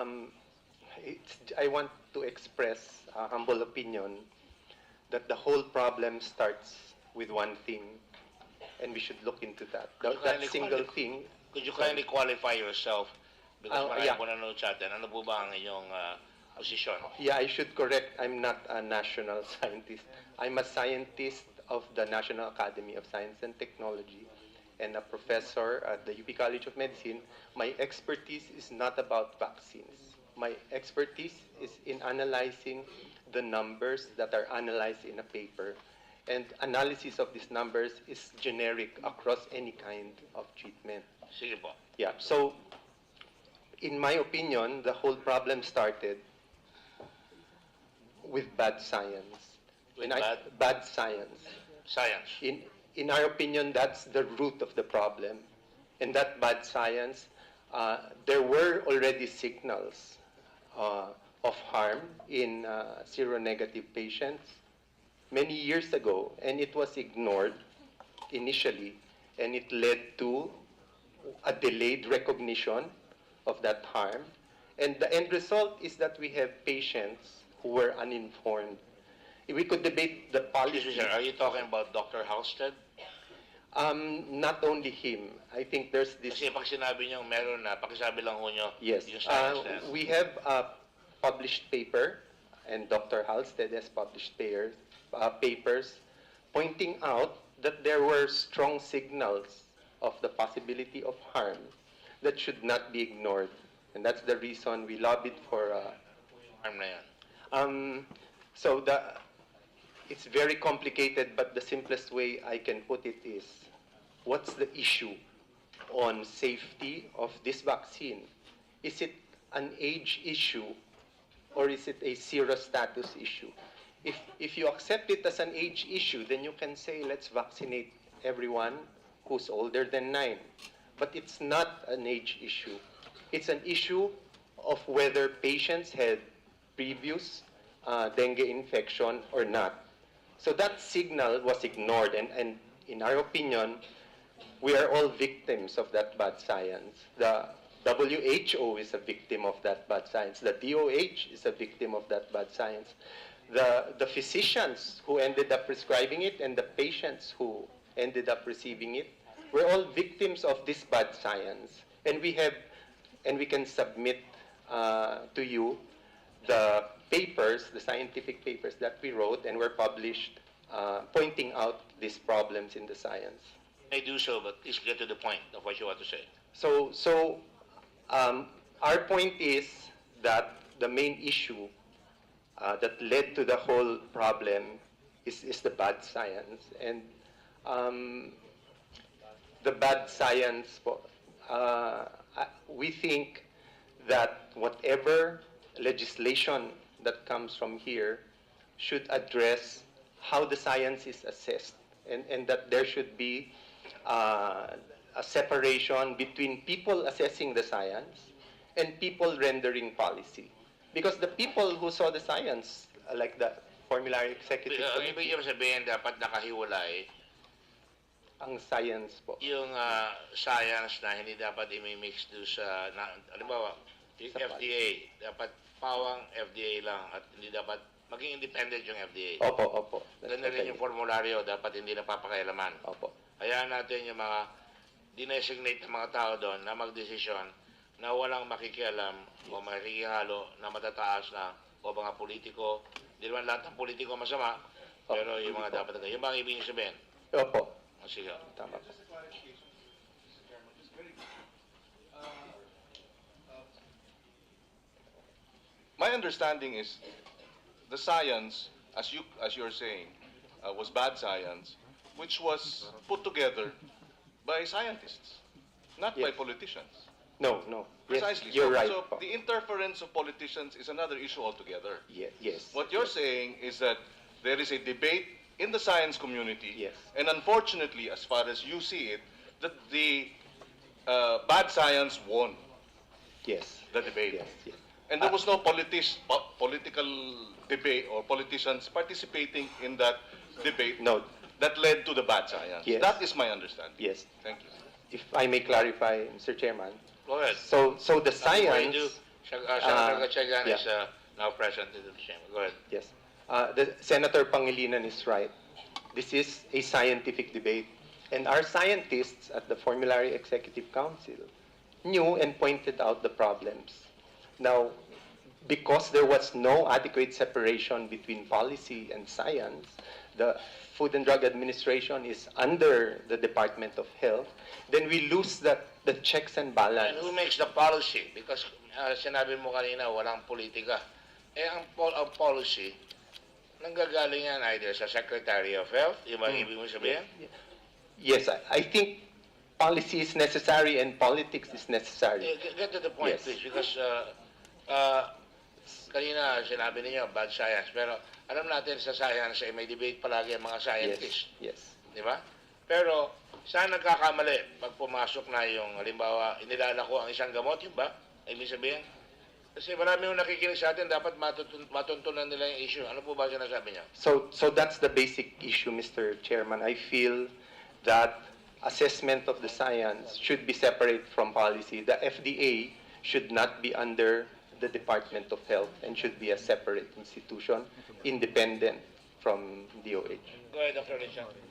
Um, I want to express a humble opinion that the whole problem starts with one thing, and we should look into that. That single thing. Could you kindly qualify yourself? Because marami Yeah. po nanonood sa atin. Ano po ba ang inyong posisyon? Yeah, I should correct. I'm not a national scientist. I'm a scientist of the National Academy of Science and Technology and a professor at the UP College of Medicine. My expertise is not about vaccines. My expertise is in analyzing the numbers that are analyzed in a paper. And analysis of these numbers is generic across any kind of treatment. Sige po. Yeah, so in my opinion, the whole problem started with bad science. With bad science. Science. In our opinion, that's the root of the problem. And that bad science, there were already signals of harm in seronegative patients many years ago, and it was ignored initially, and it led to a delayed recognition of that harm. And the end result is that we have patients who were uninformed. We could debate the policy. Excuse me, sir. Are you talking about Dr. Halstead? Not only him. I think there's this. Kasi pag sinabi niyo meron na, pakisabi lang ho niyo Yes. yung science na. We have a published paper, and Dr. Halstead has published papers pointing out that there were strong signals of the possibility of harm that should not be ignored. And that's the reason we lobbied for Harm na yan. so it's very complicated, but the simplest way I can put it is, what's the issue on safety of this vaccine? Is it an age issue, or is it a serostatus issue? If you accept it as an age issue, then you can say, let's vaccinate everyone who's older than 9. But it's not an age issue. It's an issue of whether patients had previous dengue infection or not. So that signal was ignored, and in our opinion, we are all victims of that bad science. The WHO is a victim of that bad science. The DOH is a victim of that bad science. The physicians who ended up prescribing it and the patients who ended up receiving it, we're all victims of this bad science. And we can submit to you the papers, the scientific papers that we wrote and were published, pointing out these problems in the science. I do so, but please get to the point of what you want to say. So our point is that the main issue that led to the whole problem is the bad science. And the bad science, we think that whatever legislation that comes from here should address how the science is assessed, and that there should be a separation between people assessing the science and people rendering policy. Because the people who saw the science, like the formulary executive Ang ibig niyo sabihin, dapat nakahiwalay ang science po. yung science na hindi dapat i-mix do sa, halimbawa, yung FDA, dapat pawang FDA lang at hindi dapat maging independent yung FDA. Opo. Ganun rin yung formularyo, dapat hindi napapakailaman. Opo. Hayaan natin yung mga dinesignate na mga tao doon na magdesisyon na walang makikialam o makikihalo na matataas na o mga politiko. Hindi naman lahat ng politiko masama, pero yung mga dapat na yung mga ibig sabihin. Opo. Sige. Tama po. My understanding is the science, as you're saying, was bad science, which was put together by scientists, not by Yes. politicians. No. Precisely. Yes, you're right. So the interference of politicians is another issue altogether. Yes. What you're saying is that there is a debate in the science community, Yes. and unfortunately, as far as you see it, that the bad science won Yes. the debate. Yes. And there was no political debate or politicians participating in that debate No. that led to the bad science. Yes. That is my understanding. Yes. Thank you. If I may clarify, Mr. Chairman. Go ahead. So the Before you science. do, Senator Gatchalian yeah. is now present in the chamber. Go ahead. Yes. The Senator Pangilinan is right. This is a scientific debate. And our scientists at the Formulary Executive Council knew and pointed out the problems. Now, because there was no adequate separation between policy and science, the Food and Drug Administration is under the Department of Health, then we lose the checks and balance. And who makes the policy? Because sinabi mo kanina, walang politika. Ang policy, nanggagaling yan either sa Secretary of Health, yung ba ibig mo sabihin? Yes, I think policy is necessary and politics is necessary. Get to the point, Yes. please, because kanina sinabi niyo bad science, pero alam natin sa science ay may debate palagi ang mga scientists, Yes. di ba? Pero saan nagkakamali pag pumasok na yung halimbawa inilalako ang isang gamot, yun ba? Ibig sabihin? Kasi marami yung nakikinig sa atin, dapat matuntunan nila yung issue. Ano po ba sinasabi niya? So that's the basic issue, Mr. Chairman. I feel that assessment of the science should be separate from policy. The FDA should not be under the Department of Health and should be a separate institution, independent from DOH. Go ahead, Dr. Richard.